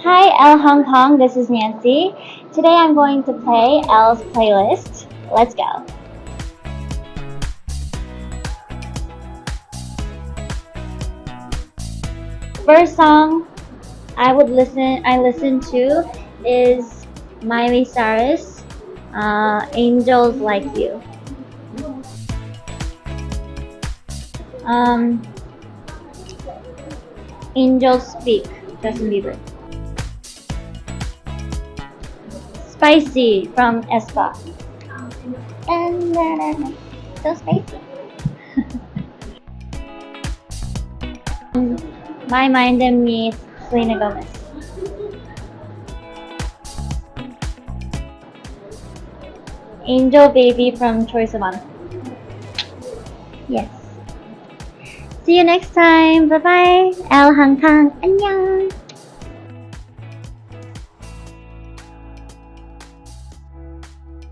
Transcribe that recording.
Hi, ELLE Hong Kong, this is Nancy. Today I'm going to play ELLE's playlist. Let's go. First song I listen to is Miley Cyrus, Angels Like You. Angels Speak, Justin Bieber. Spicy from aespa. So spicy. My Mind and Me, Selena Gomez. Angel Baby from Troye Sivan. Yes. See you next time. Bye bye. ELLE Hong Kong. 안녕.